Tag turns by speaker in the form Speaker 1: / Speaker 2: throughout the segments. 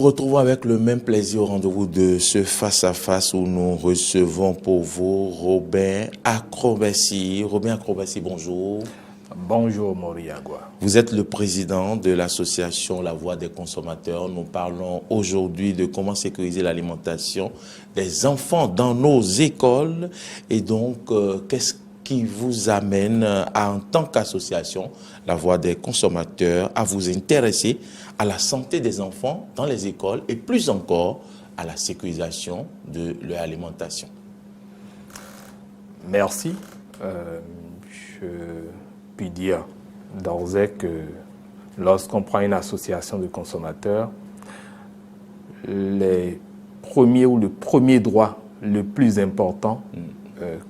Speaker 1: vous retrouvons avec le même plaisir au rendez-vous de ce face-à-face où nous recevons pour vous Robin Acrobatie. Robin Acrobatie, bonjour.
Speaker 2: Bonjour Moriagua.
Speaker 1: Vous êtes le président de l'association La Voix des consommateurs. Nous parlons aujourd'hui de comment sécuriser l'alimentation des enfants dans nos écoles. Et donc, qu'est-ce qui vous amène en tant qu'association La Voix des consommateurs à vous intéresser à la santé des enfants dans les écoles et plus encore à la sécurisation de leur alimentation?
Speaker 2: Merci. Je puis dire d'ores et que lorsqu'on prend une association de consommateurs, le premier droit le plus important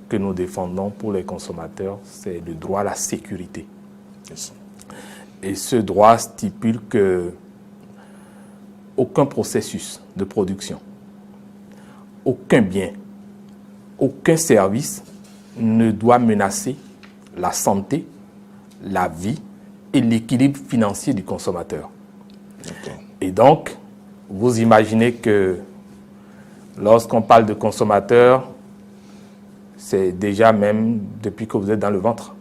Speaker 2: que nous défendons pour les consommateurs, c'est le droit à la sécurité. Et ce droit stipule que aucun processus de production, aucun bien, aucun service ne doit menacer la santé, la vie et l'équilibre financier du consommateur. Et donc, vous imaginez que lorsqu'on parle de consommateur, c'est déjà même depuis que vous êtes dans le ventre.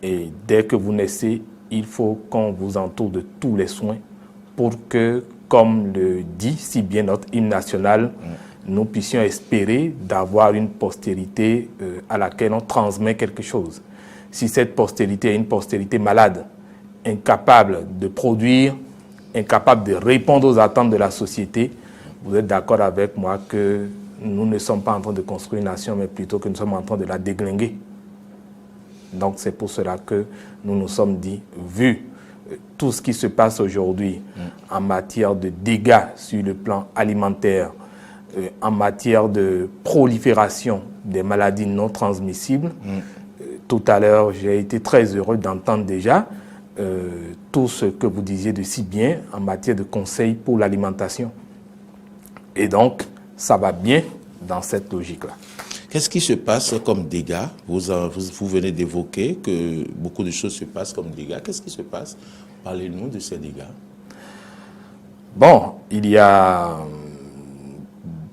Speaker 2: Et dès que vous naissez, il faut qu'on vous entoure de tous les soins pour que, comme le dit si bien notre hymne national, nous puissions espérer d'avoir une postérité à laquelle on transmet quelque chose. Si cette postérité est une postérité malade, incapable de produire, incapable de répondre aux attentes de la société, vous êtes d'accord avec moi que nous ne sommes pas en train de construire une nation, mais plutôt que nous sommes en train de la déglinguer. Donc c'est pour cela que nous nous sommes dit, vu tout ce qui se passe aujourd'hui en matière de dégâts sur le plan alimentaire, en matière de prolifération des maladies non transmissibles, tout à l'heure, j'ai été très heureux d'entendre déjà tout ce que vous disiez de si bien en matière de conseils pour l'alimentation. Et donc, ça va bien dans cette logique-là.
Speaker 1: Qu'est-ce qui se passe comme dégâts? Vous venez d'évoquer que beaucoup de choses se passent comme dégâts. Qu'est-ce qui se passe? Parlez-nous de ces dégâts.
Speaker 2: Bon, il y a,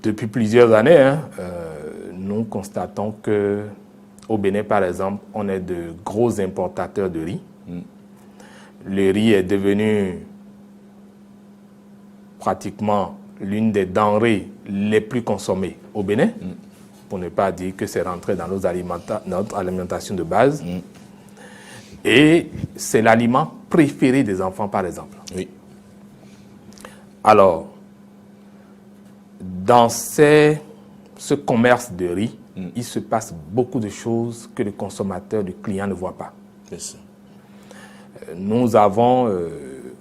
Speaker 2: depuis plusieurs années, nous constatons que au Bénin, par exemple, on est de gros importateurs de riz. Le riz est devenu pratiquement l'une des denrées les plus consommées au Bénin, pour ne pas dire que c'est rentré dans notre alimentation de base. Et c'est l'aliment préféré des enfants, par exemple.
Speaker 1: Oui.
Speaker 2: Alors, dans ce commerce de riz, il se passe beaucoup de choses que le consommateur, le client ne voit pas.
Speaker 1: C'est ça.
Speaker 2: Nous avons,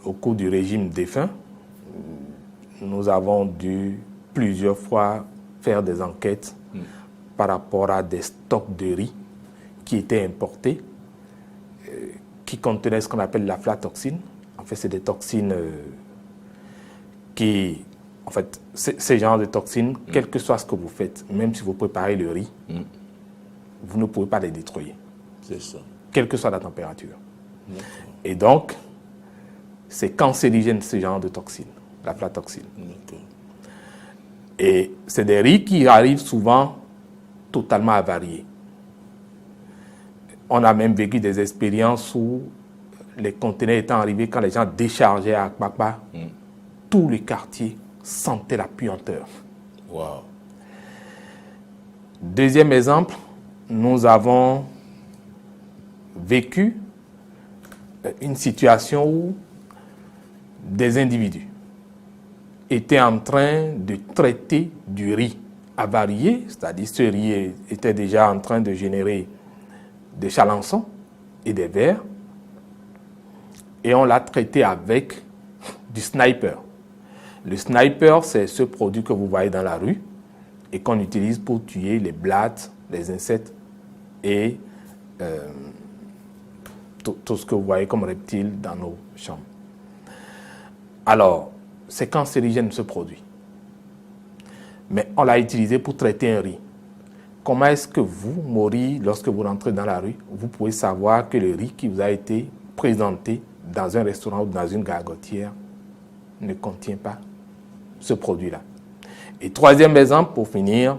Speaker 2: au cours du régime défunt, nous avons dû plusieurs fois faire des enquêtes par rapport à des stocks de riz qui étaient importés, qui contenaient ce qu'on appelle l'aflatoxine. En fait, c'est des toxines qui... En fait, ces genres de toxines, quel que soit ce que vous faites, même si vous préparez le riz, vous ne pouvez pas les détruire.
Speaker 1: C'est ça.
Speaker 2: Quelle que soit la température. Et donc, c'est cancérigène ce genre de toxines, l'aflatoxine. Et c'est des riz qui arrivent souvent totalement avariés. On a même vécu des expériences où les conteneurs étant arrivés, quand les gens déchargeaient à Akpakpa, tout le quartier sentait la puanteur.
Speaker 1: Wow.
Speaker 2: Deuxième exemple, nous avons vécu une situation où des individus étaient en train de traiter du riz avarié, c'est-à-dire ce riz était déjà en train de générer des chalençons et des vers, et on l'a traité avec du sniper. Le sniper, c'est ce produit que vous voyez dans la rue et qu'on utilise pour tuer les blattes, les insectes et tout ce que vous voyez comme reptiles dans nos chambres. Alors, c'est cancérigène ce produit. Mais on l'a utilisé pour traiter un riz. Comment est-ce que vous, Maury, lorsque vous rentrez dans la rue, vous pouvez savoir que le riz qui vous a été présenté dans un restaurant ou dans une gargotière ne contient pas ce produit-là. Et troisième exemple, pour finir,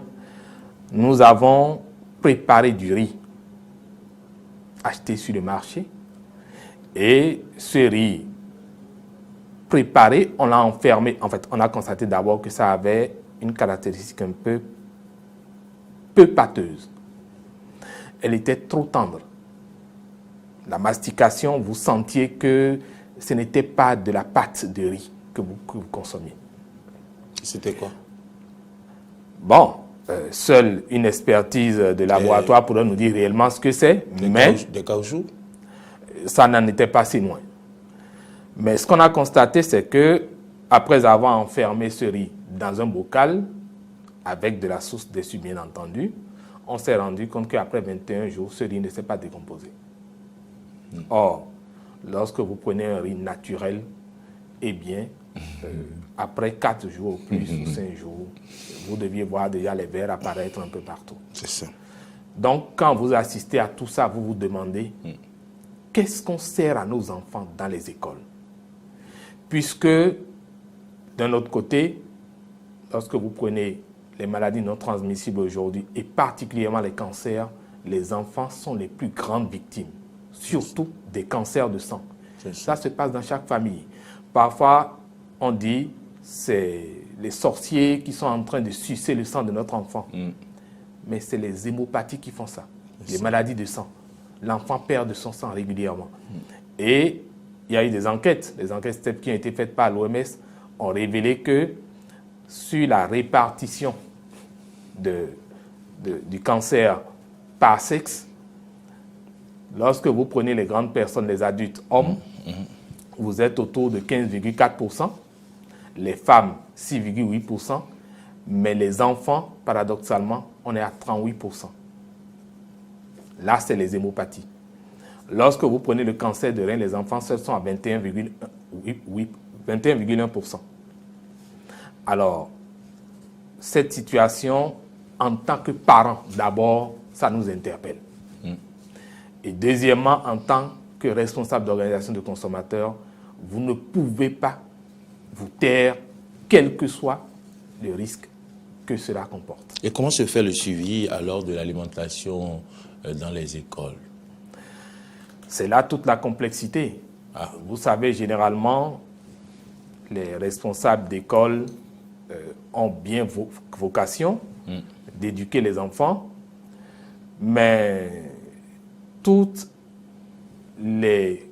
Speaker 2: nous avons préparé du riz acheté sur le marché. Et ce riz préparé, on l'a enfermé. En fait, on a constaté d'abord que ça avait une caractéristique un peu pâteuse. Elle était trop tendre. La mastication, vous sentiez que ce n'était pas de la pâte de riz que vous consommiez.
Speaker 1: C'était quoi?
Speaker 2: Bon, seule une expertise de laboratoire pourrait nous dire réellement ce que c'est, mais
Speaker 1: des caoutchoucs?
Speaker 2: Ça n'en était pas si loin. Mais ce qu'on a constaté, c'est que après avoir enfermé ce riz dans un bocal, avec de la sauce dessus bien entendu, on s'est rendu compte qu'après 21 jours, ce riz ne s'est pas décomposé. Or, lorsque vous prenez un riz naturel, eh bien, après 4 jours ou plus, ou 5 jours, vous deviez voir déjà les vers apparaître un peu partout.
Speaker 1: C'est ça.
Speaker 2: Donc, quand vous assistez à tout ça, vous vous demandez qu'est-ce qu'on sert à nos enfants dans les écoles? Puisque, d'un autre côté, lorsque vous prenez les maladies non transmissibles aujourd'hui, et particulièrement les cancers, les enfants sont les plus grandes victimes, surtout des cancers de sang. Ça se passe dans chaque famille. Parfois, on dit c'est les sorciers qui sont en train de sucer le sang de notre enfant. Mais c'est les hémopathies qui font ça, les maladies de sang. L'enfant perd de son sang régulièrement. Et il y a eu des enquêtes, les enquêtes STEP qui ont été faites par l'OMS ont révélé que sur la répartition du cancer par sexe, lorsque vous prenez les grandes personnes, les adultes hommes, vous êtes autour de 15,4%, les femmes 6,8%, mais les enfants, paradoxalement, on est à 38%. Là, c'est les hémopathies. Lorsque vous prenez le cancer de rein, les enfants seuls sont à 21,1%. Alors, cette situation, en tant que parents, d'abord, ça nous interpelle. Et deuxièmement, en tant que responsable d'organisation de consommateurs, vous ne pouvez pas vous taire, quel que soit le risque que cela comporte.
Speaker 1: Et comment se fait le suivi alors de l'alimentation dans les écoles?
Speaker 2: C'est là toute la complexité. Vous savez, généralement, les responsables d'école ont bien vocation d'éduquer les enfants, mais toutes les,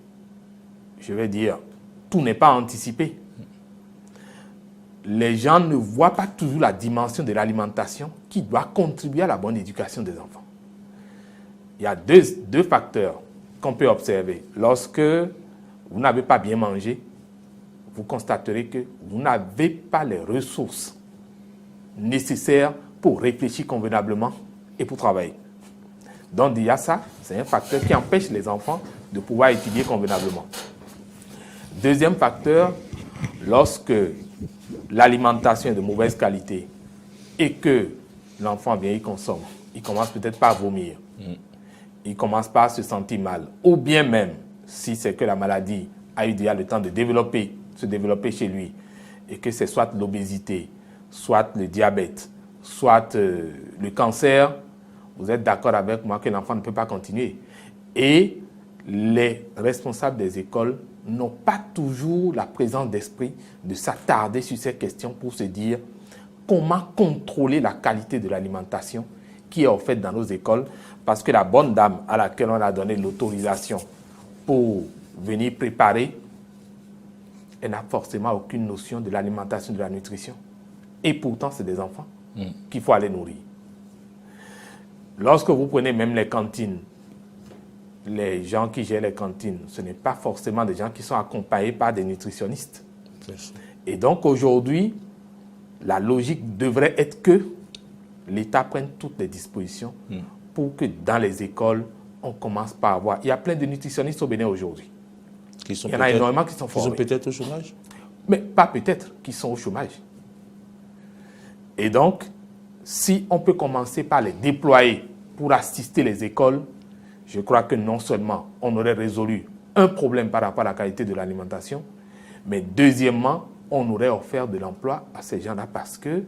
Speaker 2: je vais dire, tout n'est pas anticipé. Les gens ne voient pas toujours la dimension de l'alimentation qui doit contribuer à la bonne éducation des enfants. Il y a deux facteurs qu'on peut observer. Lorsque vous n'avez pas bien mangé, vous constaterez que vous n'avez pas les ressources nécessaires pour réfléchir convenablement et pour travailler. Donc, il y a ça, c'est un facteur qui empêche les enfants de pouvoir étudier convenablement. Deuxième facteur, lorsque l'alimentation est de mauvaise qualité et que l'enfant vient y consomme, il commence peut-être pas à vomir, il commence pas à se sentir mal, ou bien même, si c'est que la maladie a eu déjà le temps de se développer chez lui, et que c'est soit l'obésité, soit le diabète, soit le cancer, vous êtes d'accord avec moi que l'enfant ne peut pas continuer. Et les responsables des écoles n'ont pas toujours la présence d'esprit de s'attarder sur ces questions pour se dire comment contrôler la qualité de l'alimentation qui est offerte dans nos écoles, parce que la bonne dame à laquelle on a donné l'autorisation pour venir préparer, elle n'a forcément aucune notion de l'alimentation, de la nutrition. Et pourtant, c'est des enfants qu'il faut aller nourrir. Lorsque vous prenez même les cantines, les gens qui gèrent les cantines, ce n'est pas forcément des gens qui sont accompagnés par des nutritionnistes. Et donc aujourd'hui, la logique devrait être que l'État prenne toutes les dispositions pour que dans les écoles, on commence par avoir... Il y a plein de nutritionnistes au Bénin aujourd'hui. Il y en a énormément qui sont formés.
Speaker 1: Qui sont peut-être au chômage?
Speaker 2: Mais pas peut-être, qui sont au chômage. Et donc, si on peut commencer par les déployer pour assister les écoles, je crois que non seulement on aurait résolu un problème par rapport à la qualité de l'alimentation, mais deuxièmement, on aurait offert de l'emploi à ces gens-là parce que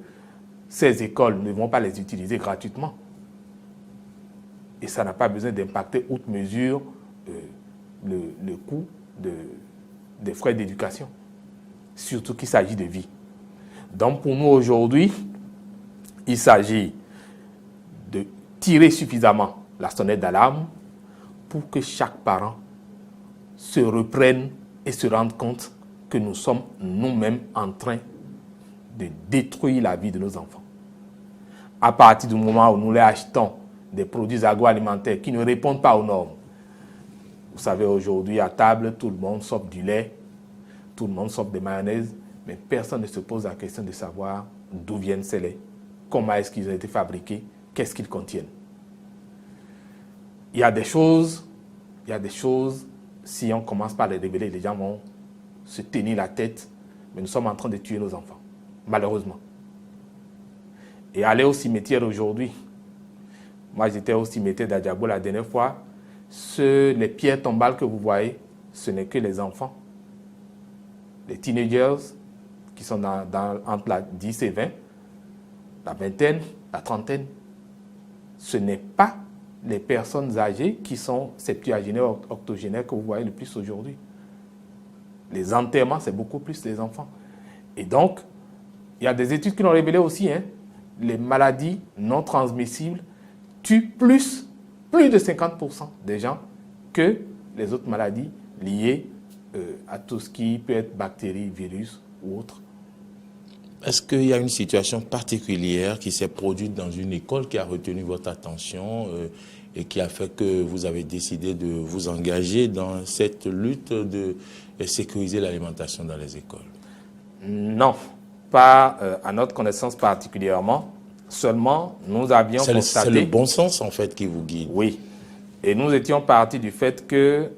Speaker 2: ces écoles ne vont pas les utiliser gratuitement. Et ça n'a pas besoin d'impacter outre mesure le coût des frais d'éducation. Surtout qu'il s'agit de vie. Donc pour nous aujourd'hui, il s'agit de tirer suffisamment la sonnette d'alarme pour que chaque parent se reprenne et se rende compte que nous sommes nous-mêmes en train de détruire la vie de nos enfants. À partir du moment où nous les achetons des produits agroalimentaires qui ne répondent pas aux normes. Vous savez, aujourd'hui, à table, tout le monde s'offre du lait, tout le monde s'offre des mayonnaises, mais personne ne se pose la question de savoir d'où viennent ces laits, comment est-ce qu'ils ont été fabriqués, qu'est-ce qu'ils contiennent. Il y a des choses, si on commence par les révéler, les gens vont se tenir la tête, mais nous sommes en train de tuer nos enfants, malheureusement. Et aller au cimetière aujourd'hui, moi j'étais au cimetière d'Adjabo la dernière fois, les pierres tombales que vous voyez, ce n'est que les enfants, les teenagers qui sont entre la 10 et 20, la vingtaine, la trentaine. Ce n'est pas les personnes âgées qui sont septuagénaires, octogénaires que vous voyez le plus aujourd'hui. Les enterrements, c'est beaucoup plus les enfants. Et donc, il y a des études qui l'ont révélé aussi, les maladies non transmissibles tuent plus de 50% des gens que les autres maladies liées à tout ce qui peut être bactéries, virus ou autre.
Speaker 1: Est-ce qu'il y a une situation particulière qui s'est produite dans une école qui a retenu votre attention et qui a fait que vous avez décidé de vous engager dans cette lutte de sécuriser l'alimentation dans les écoles?
Speaker 2: Non, pas à notre connaissance particulièrement. Seulement, nous avions constaté...
Speaker 1: C'est le bon sens, en fait, qui vous guide.
Speaker 2: Oui. Et nous étions partis du fait que,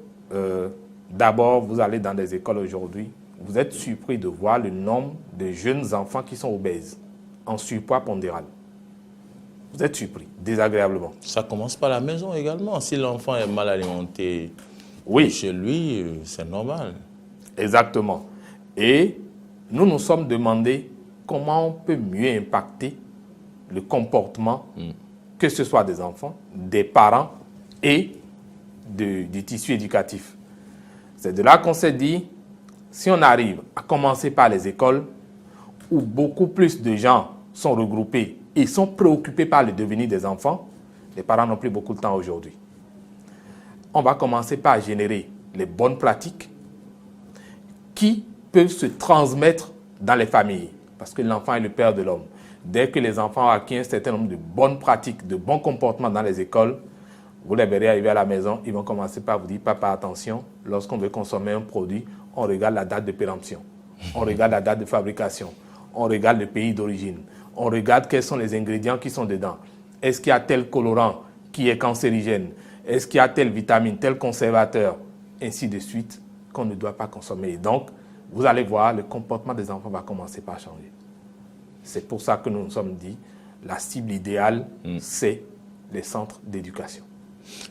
Speaker 2: d'abord, vous allez dans des écoles aujourd'hui, vous êtes surpris de voir le nombre de jeunes enfants qui sont obèses, en surpoids pondéral. Vous êtes surpris, désagréablement.
Speaker 1: Ça commence par la maison également. Si l'enfant est mal alimenté chez lui, c'est normal.
Speaker 2: Exactement. Et nous nous sommes demandé comment on peut mieux impacter le comportement, que ce soit des enfants, des parents et du tissu éducatif. C'est de là qu'on s'est dit, si on arrive à commencer par les écoles, où beaucoup plus de gens sont regroupés et sont préoccupés par le devenir des enfants, les parents n'ont plus beaucoup de temps aujourd'hui. On va commencer par générer les bonnes pratiques qui peuvent se transmettre dans les familles, parce que l'enfant est le père de l'homme. Dès que les enfants ont acquis un certain nombre de bonnes pratiques, de bons comportements dans les écoles, vous les verrez arriver à la maison, ils vont commencer par vous dire, papa, attention, lorsqu'on veut consommer un produit, on regarde la date de péremption, on regarde la date de fabrication, on regarde le pays d'origine, on regarde quels sont les ingrédients qui sont dedans. Est-ce qu'il y a tel colorant qui est cancérigène? Est-ce qu'il y a telle vitamine, tel conservateur? Ainsi de suite, qu'on ne doit pas consommer. Et donc, vous allez voir, le comportement des enfants va commencer par changer. C'est pour ça que nous nous sommes dit, la cible idéale, c'est les centres d'éducation.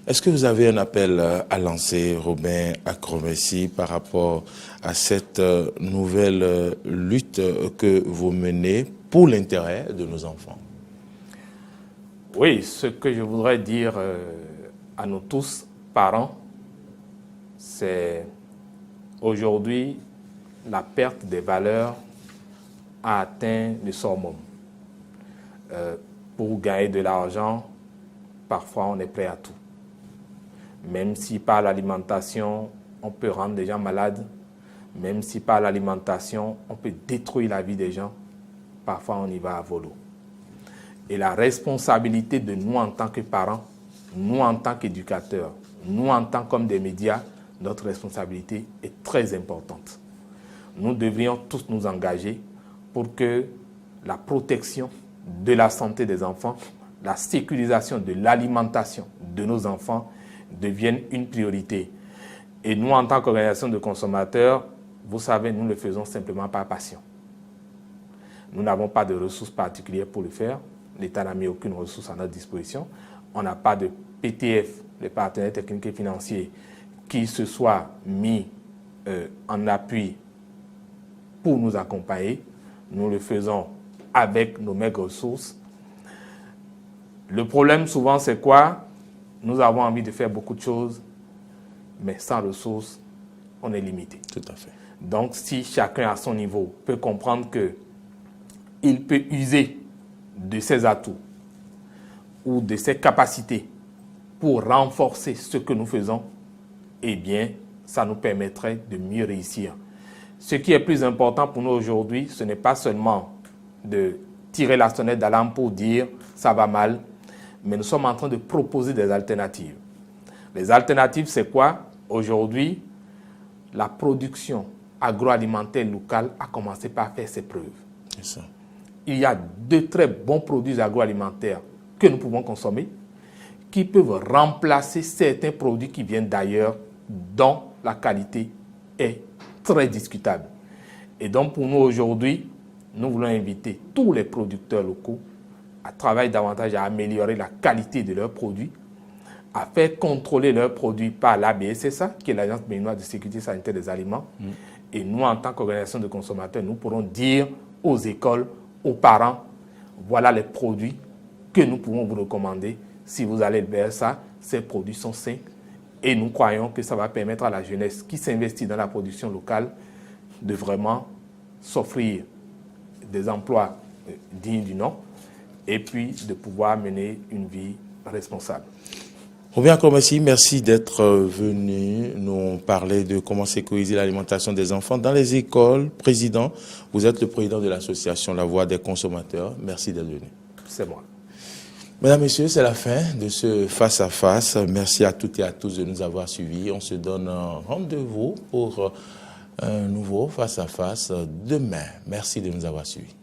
Speaker 1: Est-ce que vous avez un appel à lancer, Robin Akromesi, par rapport à cette nouvelle lutte que vous menez pour l'intérêt de nos enfants?
Speaker 2: Oui, ce que je voudrais dire à nous tous, parents, c'est aujourd'hui, la perte des valeurs a atteint le summum. Pour gagner de l'argent, parfois on est prêt à tout. Même si par l'alimentation, on peut rendre les gens malades, même si par l'alimentation, on peut détruire la vie des gens, parfois on y va à volo. Et la responsabilité de nous en tant que parents, nous en tant qu'éducateurs, nous en tant qu'hommes des médias, notre responsabilité est très importante. Nous devrions tous nous engager pour que la protection de la santé des enfants, la sécurisation de l'alimentation de nos enfants devienne une priorité. Et nous, en tant qu'organisation de consommateurs, vous savez, nous le faisons simplement par passion. Nous n'avons pas de ressources particulières pour le faire. L'État n'a mis aucune ressource à notre disposition. On n'a pas de PTF, les partenaires techniques et financiers, qui se soient mis en appui pour nous accompagner. Nous le faisons avec nos maigres ressources. Le problème souvent c'est quoi? Nous avons envie de faire beaucoup de choses, mais sans ressources, on est limité.
Speaker 1: Tout à fait.
Speaker 2: Donc si chacun à son niveau peut comprendre qu'il peut user de ses atouts ou de ses capacités pour renforcer ce que nous faisons, eh bien, ça nous permettrait de mieux réussir. Ce qui est plus important pour nous aujourd'hui, ce n'est pas seulement de tirer la sonnette d'alarme pour dire « ça va mal », mais nous sommes en train de proposer des alternatives. Les alternatives, c'est quoi? Aujourd'hui, la production agroalimentaire locale a commencé par faire ses preuves.
Speaker 1: C'est ça.
Speaker 2: Il y a de très bons produits agroalimentaires que nous pouvons consommer, qui peuvent remplacer certains produits qui viennent d'ailleurs, dont la qualité est très discutable. Et donc pour nous aujourd'hui, nous voulons inviter tous les producteurs locaux à travailler davantage à améliorer la qualité de leurs produits, à faire contrôler leurs produits par l'ABSSA, qui est l'Agence béninoise de sécurité sanitaire des aliments. Et nous, en tant qu'organisation de consommateurs, nous pourrons dire aux écoles, aux parents, voilà les produits que nous pouvons vous recommander. Si vous allez vers ça, ces produits sont sains. Et nous croyons que ça va permettre à la jeunesse qui s'investit dans la production locale de vraiment s'offrir des emplois dignes du nom et puis de pouvoir mener une vie responsable.
Speaker 1: Robin Akormassi, merci d'être venu nous parler de comment sécuriser l'alimentation des enfants dans les écoles. Président, vous êtes le président de l'association La Voix des consommateurs. Merci d'être venu.
Speaker 2: C'est moi.
Speaker 1: Mesdames, Messieurs, c'est la fin de ce face-à-face. Merci à toutes et à tous de nous avoir suivis. On se donne un rendez-vous pour un nouveau face-à-face demain. Merci de nous avoir suivis.